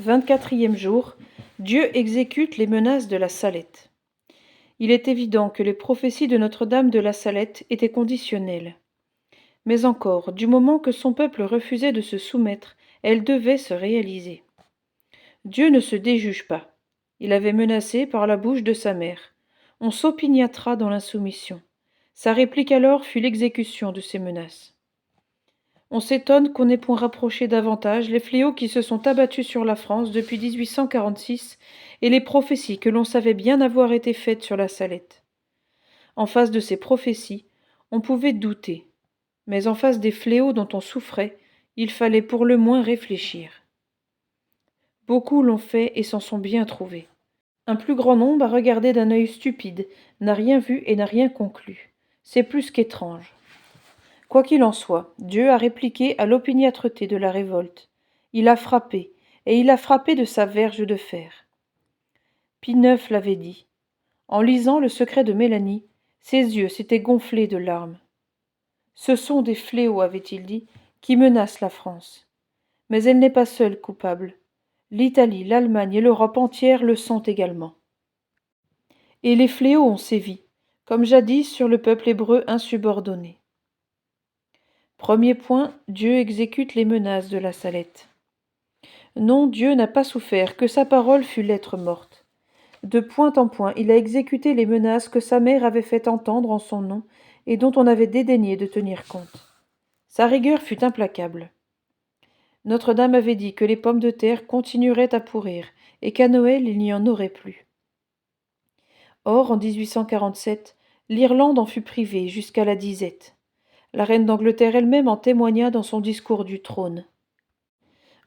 24e jour, Dieu exécute les menaces de la Salette. Il est évident que les prophéties de Notre-Dame de la Salette étaient conditionnelles. Mais encore, du moment que son peuple refusait de se soumettre, elles devaient se réaliser. Dieu ne se déjuge pas. Il avait menacé par la bouche de sa mère. On s'opiniâtra dans l'insoumission. Sa réplique alors fut l'exécution de ces menaces. On s'étonne qu'on ait point rapproché davantage les fléaux qui se sont abattus sur la France depuis 1846 et les prophéties que l'on savait bien avoir été faites sur la Salette. En face de ces prophéties, on pouvait douter, mais en face des fléaux dont on souffrait, il fallait pour le moins réfléchir. Beaucoup l'ont fait et s'en sont bien trouvés. Un plus grand nombre a regardé d'un œil stupide, n'a rien vu et n'a rien conclu. C'est plus qu'étrange. Quoi qu'il en soit, Dieu a répliqué à l'opiniâtreté de la révolte. Il a frappé, et il a frappé de sa verge de fer. Pie IX l'avait dit. En lisant le secret de Mélanie, ses yeux s'étaient gonflés de larmes. Ce sont des fléaux, avait-il dit, qui menacent la France. Mais elle n'est pas seule coupable. L'Italie, l'Allemagne et l'Europe entière le sont également. Et les fléaux ont sévi, comme jadis sur le peuple hébreu insubordonné. Premier point, Dieu exécute les menaces de la Salette. Non, Dieu n'a pas souffert que sa parole fût lettre morte. De point en point, il a exécuté les menaces que sa mère avait fait entendre en son nom et dont on avait dédaigné de tenir compte. Sa rigueur fut implacable. Notre-Dame avait dit que les pommes de terre continueraient à pourrir et qu'à Noël il n'y en aurait plus. Or, en 1847, l'Irlande en fut privée jusqu'à la disette. La reine d'Angleterre elle-même en témoigna dans son discours du trône.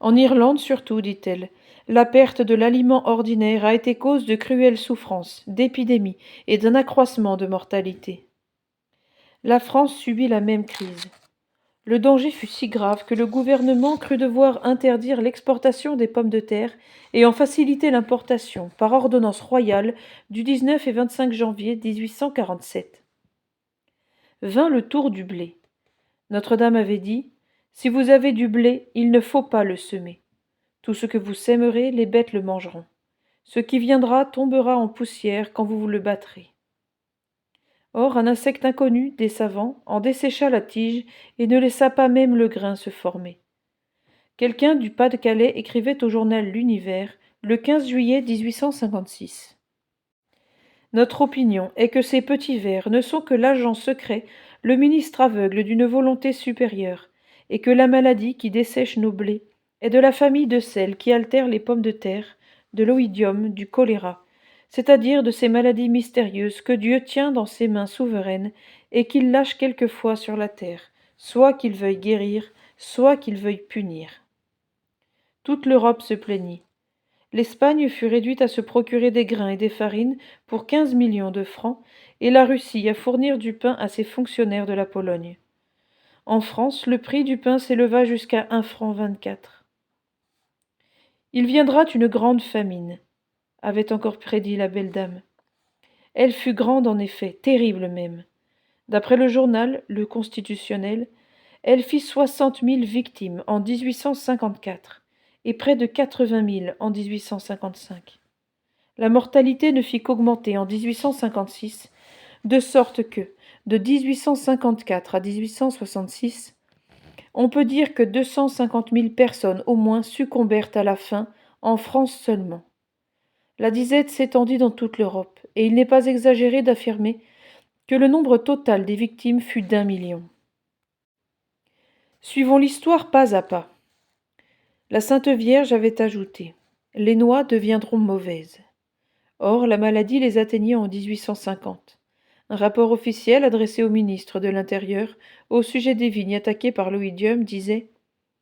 En Irlande surtout, dit-elle, la perte de l'aliment ordinaire a été cause de cruelles souffrances, d'épidémies et d'un accroissement de mortalité. La France subit la même crise. Le danger fut si grave que le gouvernement crut devoir interdire l'exportation des pommes de terre et en faciliter l'importation par ordonnance royale du 19 et 25 janvier 1847. Vint le tour du blé. Notre-Dame avait dit « Si vous avez du blé, il ne faut pas le semer. Tout ce que vous sèmerez, les bêtes le mangeront. Ce qui viendra tombera en poussière quand vous vous le battrez. » Or, un insecte inconnu, des savants, en dessécha la tige et ne laissa pas même le grain se former. Quelqu'un du Pas-de-Calais écrivait au journal L'Univers le 15 juillet 1856. Notre opinion est que ces petits vers ne sont que l'agent secret, le ministre aveugle d'une volonté supérieure, et que la maladie qui dessèche nos blés est de la famille de celles qui altèrent les pommes de terre, de l'oïdium, du choléra, c'est-à-dire de ces maladies mystérieuses que Dieu tient dans ses mains souveraines et qu'il lâche quelquefois sur la terre, soit qu'il veuille guérir, soit qu'il veuille punir. Toute l'Europe se plaignit. L'Espagne fut réduite à se procurer des grains et des farines pour 15 millions de francs et la Russie à fournir du pain à ses fonctionnaires de la Pologne. En France, le prix du pain s'éleva jusqu'à 1 franc 24. Il viendra une grande famine, avait encore prédit la belle dame. Elle fut grande en effet, terrible même. D'après le journal, le Constitutionnel, elle fit 60 000 victimes en 1854 et près de 80 000 en 1855. La mortalité ne fit qu'augmenter en 1856, de sorte que, de 1854 à 1866, on peut dire que 250 000 personnes au moins succombèrent à la faim, en France seulement. La disette s'étendit dans toute l'Europe, et il n'est pas exagéré d'affirmer que le nombre total des victimes fut d'1 million. Suivons l'histoire pas à pas. La Sainte Vierge avait ajouté « Les noix deviendront mauvaises ». Or, la maladie les atteignait en 1850. Un rapport officiel adressé au ministre de l'Intérieur au sujet des vignes attaquées par l'oïdium disait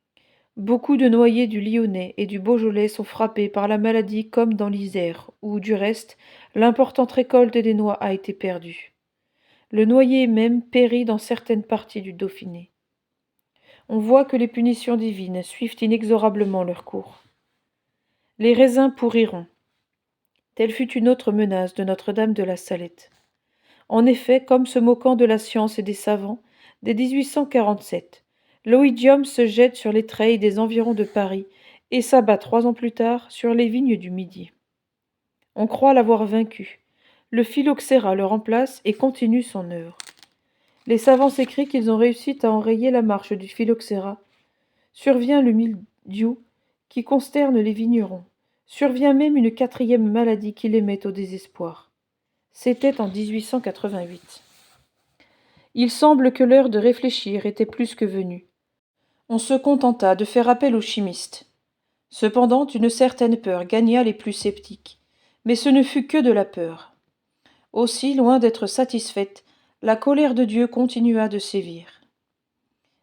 « Beaucoup de noyers du Lyonnais et du Beaujolais sont frappés par la maladie comme dans l'Isère, où, du reste, l'importante récolte des noix a été perdue. Le noyer même périt dans certaines parties du Dauphiné. On voit que les punitions divines suivent inexorablement leur cours. Les raisins pourriront. » Telle fut une autre menace de Notre-Dame de la Salette. En effet, comme se moquant de la science et des savants, dès 1847, l'oïdium se jette sur les treilles des environs de Paris et s'abat 3 ans plus tard sur les vignes du Midi. On croit l'avoir vaincu. Le phylloxéra le remplace et continue son œuvre. Les savants s'écrient qu'ils ont réussi à enrayer la marche du phylloxéra. Survient le mildiou qui consterne les vignerons. Survient même une 4e maladie qui les met au désespoir. C'était en 1888. Il semble que l'heure de réfléchir était plus que venue. On se contenta de faire appel aux chimistes. Cependant, une certaine peur gagna les plus sceptiques. Mais ce ne fut que de la peur. Aussi, loin d'être satisfaite, la colère de Dieu continua de sévir.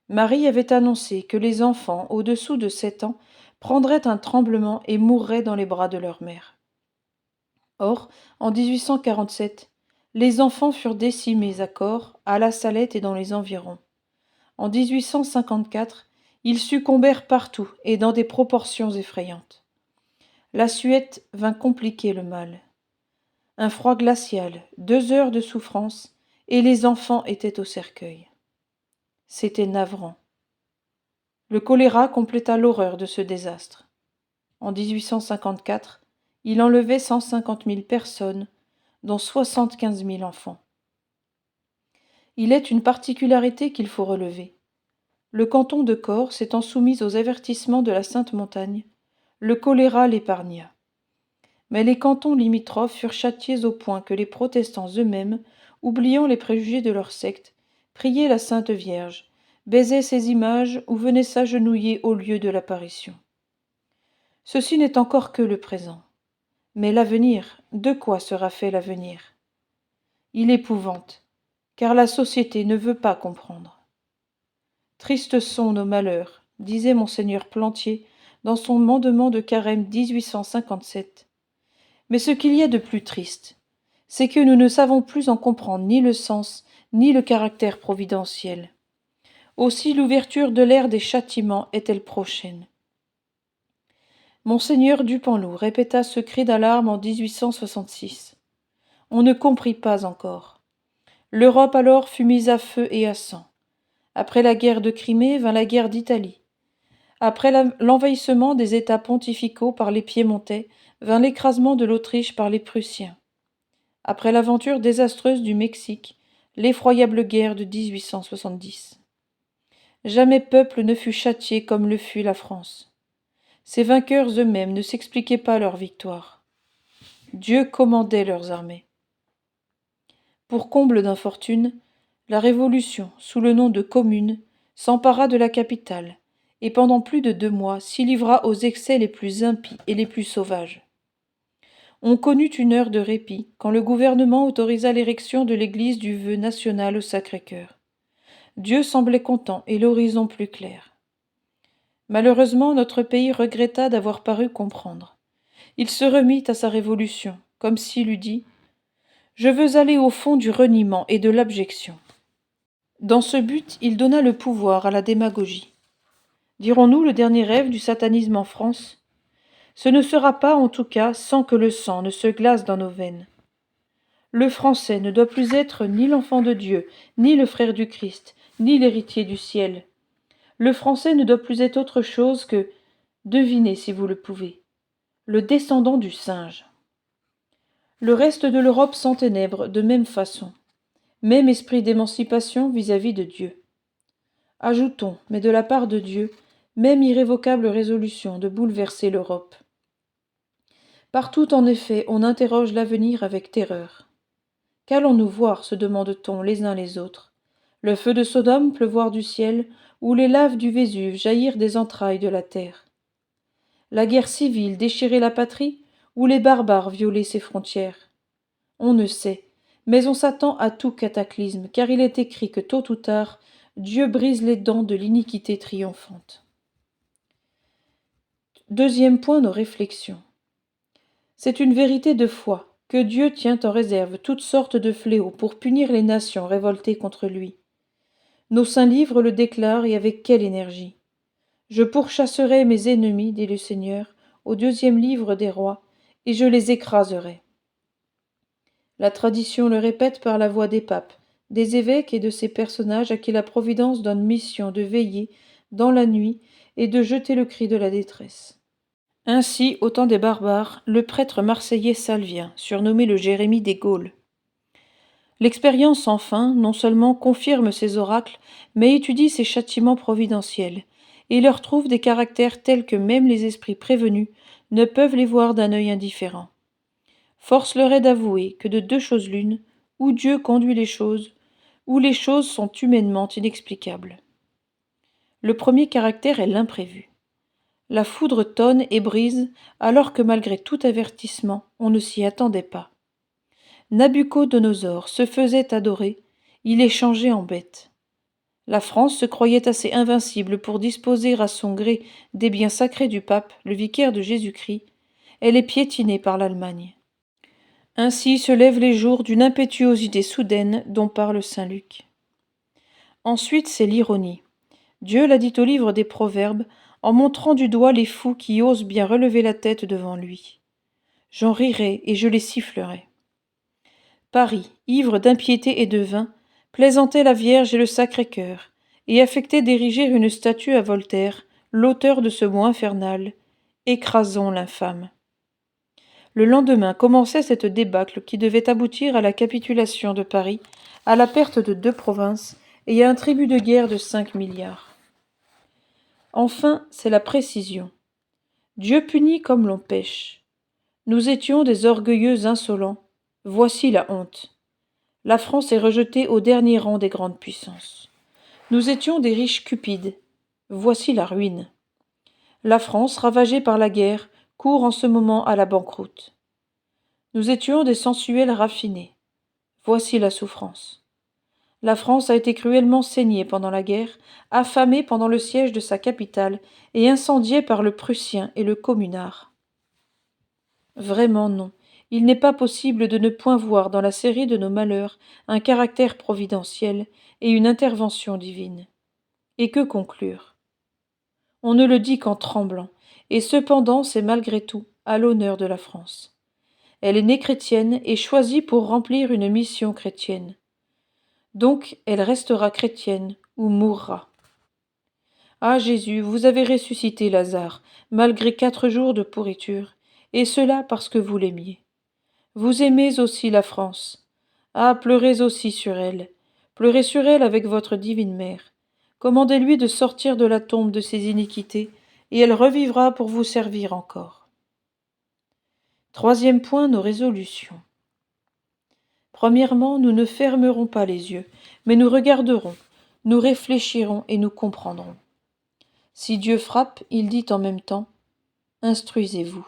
Marie avait annoncé que les enfants au-dessous de 7 ans prendraient un tremblement et mourraient dans les bras de leur mère. Or, en 1847, les enfants furent décimés à Corps, à La Salette et dans les environs. En 1854, ils succombèrent partout et dans des proportions effrayantes. La suette vint compliquer le mal. Un froid glacial, 2 heures de souffrance, et les enfants étaient au cercueil. C'était navrant. Le choléra compléta l'horreur de ce désastre. En 1854, il enlevait 150 000 personnes, dont 75 000 enfants. Il est une particularité qu'il faut relever. Le canton de Corps s'étant soumis aux avertissements de la Sainte Montagne, le choléra l'épargna. Mais les cantons limitrophes furent châtiés au point que les protestants eux-mêmes, oubliant les préjugés de leur secte, priaient la Sainte Vierge, baisaient ses images ou venaient s'agenouiller au lieu de l'apparition. Ceci n'est encore que le présent. Mais l'avenir, de quoi sera fait l'avenir? Il épouvante, car la société ne veut pas comprendre. Tristes sont nos malheurs, disait monseigneur Plantier dans son mandement de carême 1857. Mais ce qu'il y a de plus triste, c'est que nous ne savons plus en comprendre ni le sens, ni le caractère providentiel. Aussi l'ouverture de l'ère des châtiments est-elle prochaine. Monseigneur Dupanloup répéta ce cri d'alarme en 1866. On ne comprit pas encore. L'Europe alors fut mise à feu et à sang. Après la guerre de Crimée vint la guerre d'Italie. Après l'envahissement des États pontificaux par les Piémontais, vint l'écrasement de l'Autriche par les Prussiens. Après l'aventure désastreuse du Mexique, l'effroyable guerre de 1870. Jamais peuple ne fut châtié comme le fut la France. Ces vainqueurs eux-mêmes ne s'expliquaient pas leur victoire. Dieu commandait leurs armées. Pour comble d'infortune, la Révolution, sous le nom de Commune, s'empara de la capitale, et pendant plus de 2 mois s'y livra aux excès les plus impies et les plus sauvages. On connut une heure de répit quand le gouvernement autorisa l'érection de l'église du vœu national au Sacré-Cœur. Dieu semblait content et l'horizon plus clair. Malheureusement, notre pays regretta d'avoir paru comprendre. Il se remit à sa révolution, comme s'il eût dit « Je veux aller au fond du reniement et de l'abjection ». Dans ce but, il donna le pouvoir à la démagogie. Dirons-nous le dernier rêve du satanisme en France? Ce ne sera pas, en tout cas, sans que le sang ne se glace dans nos veines. Le Français ne doit plus être ni l'enfant de Dieu, ni le frère du Christ, ni l'héritier du ciel. Le Français ne doit plus être autre chose que, devinez si vous le pouvez, le descendant du singe. Le reste de l'Europe s'enténèbre de même façon, même esprit d'émancipation vis-à-vis de Dieu. Ajoutons, mais de la part de Dieu, même irrévocable résolution de bouleverser l'Europe. Partout, en effet, on interroge l'avenir avec terreur. Qu'allons-nous voir, se demande-t-on les uns les autres? Le feu de Sodome pleuvoir du ciel, ou les laves du Vésuve jaillir des entrailles de la terre? La guerre civile déchirer la patrie, ou les barbares violer ses frontières? On ne sait, mais on s'attend à tout cataclysme, car il est écrit que tôt ou tard, Dieu brise les dents de l'iniquité triomphante. Deuxième point, nos réflexions. C'est une vérité de foi, que Dieu tient en réserve toutes sortes de fléaux pour punir les nations révoltées contre lui. Nos saints livres le déclarent, et avec quelle énergie. Je pourchasserai mes ennemis, dit le Seigneur, au 2e livre des Rois, et je les écraserai. La tradition le répète par la voix des papes, des évêques et de ces personnages à qui la Providence donne mission de veiller dans la nuit et de jeter le cri de la détresse. Ainsi, au temps des barbares, le prêtre marseillais Salvien, surnommé le Jérémie des Gaules. L'expérience enfin, non seulement confirme ces oracles, mais étudie ces châtiments providentiels, et leur trouve des caractères tels que même les esprits prévenus ne peuvent les voir d'un œil indifférent. Force leur est d'avouer que de deux choses l'une, ou Dieu conduit les choses, ou les choses sont humainement inexplicables. Le premier caractère est l'imprévu. La foudre tonne et brise, alors que malgré tout avertissement, on ne s'y attendait pas. Nabuchodonosor se faisait adorer, il est changé en bête. La France se croyait assez invincible pour disposer à son gré des biens sacrés du pape, le vicaire de Jésus-Christ. Elle est piétinée par l'Allemagne. Ainsi se lèvent les jours d'une impétuosité soudaine dont parle saint Luc. Ensuite, c'est l'ironie. Dieu l'a dit au livre des Proverbes, en montrant du doigt les fous qui osent bien relever la tête devant lui. J'en rirai et je les sifflerai. Paris, ivre d'impiété et de vin, plaisantait la Vierge et le Sacré-Cœur, et affectait d'ériger une statue à Voltaire, l'auteur de ce mot infernal. Écrasons l'infâme. Le lendemain commençait cette débâcle qui devait aboutir à la capitulation de Paris, à la perte de 2 provinces et à un tribut de guerre de 5 milliards. Enfin, c'est la précision. Dieu punit comme l'on pêche. Nous étions des orgueilleux insolents. Voici la honte. La France est rejetée au dernier rang des grandes puissances. Nous étions des riches cupides. Voici la ruine. La France, ravagée par la guerre, court en ce moment à la banqueroute. Nous étions des sensuels raffinés. Voici la souffrance. La France a été cruellement saignée pendant la guerre, affamée pendant le siège de sa capitale et incendiée par le Prussien et le Communard. Vraiment non, il n'est pas possible de ne point voir dans la série de nos malheurs un caractère providentiel et une intervention divine. Et que conclure? On ne le dit qu'en tremblant, et cependant c'est malgré tout à l'honneur de la France. Elle est née chrétienne et choisie pour remplir une mission chrétienne. Donc elle restera chrétienne ou mourra. Ah Jésus, vous avez ressuscité Lazare, malgré 4 jours de pourriture, et cela parce que vous l'aimiez. Vous aimez aussi la France. Ah, pleurez aussi sur elle. Pleurez sur elle avec votre divine mère. Commandez-lui de sortir de la tombe de ses iniquités, et elle revivra pour vous servir encore. Troisième point, nos résolutions. Premièrement, nous ne fermerons pas les yeux, mais nous regarderons, nous réfléchirons et nous comprendrons. Si Dieu frappe, il dit en même temps « Instruisez-vous ».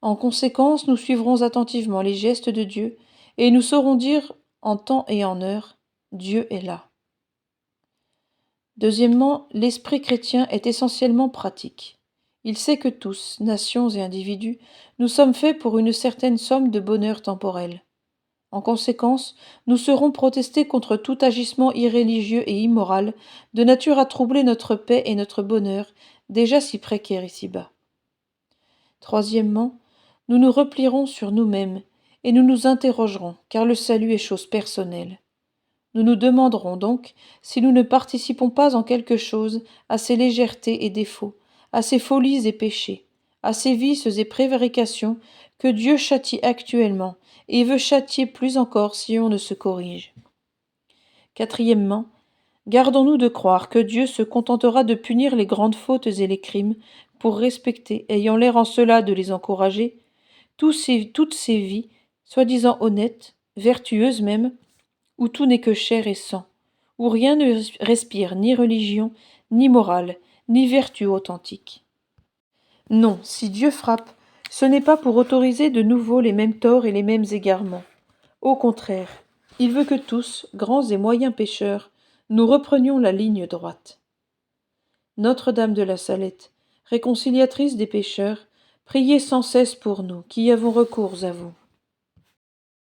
En conséquence, nous suivrons attentivement les gestes de Dieu et nous saurons dire en temps et en heure « Dieu est là ». Deuxièmement, l'esprit chrétien est essentiellement pratique. Il sait que tous, nations et individus, nous sommes faits pour une certaine somme de bonheur temporel. En conséquence, nous serons protestés contre tout agissement irréligieux et immoral, de nature à troubler notre paix et notre bonheur, déjà si précaires ici-bas. Troisièmement, nous nous replierons sur nous-mêmes, et nous nous interrogerons, car le salut est chose personnelle. Nous nous demanderons donc si nous ne participons pas en quelque chose à ces légèretés et défauts, à ces folies et péchés, à ces vices et prévarications que Dieu châtie actuellement et veut châtier plus encore si on ne se corrige. Quatrièmement, gardons-nous de croire que Dieu se contentera de punir les grandes fautes et les crimes pour respecter, ayant l'air en cela de les encourager, toutes ces vies, soi-disant honnêtes, vertueuses même, où tout n'est que chair et sang, où rien ne respire ni religion, ni morale, ni vertu authentique. Non, si Dieu frappe, ce n'est pas pour autoriser de nouveau les mêmes torts et les mêmes égarements. Au contraire, il veut que tous, grands et moyens pécheurs, nous reprenions la ligne droite. Notre-Dame de la Salette, réconciliatrice des pécheurs, priez sans cesse pour nous qui avons recours à vous.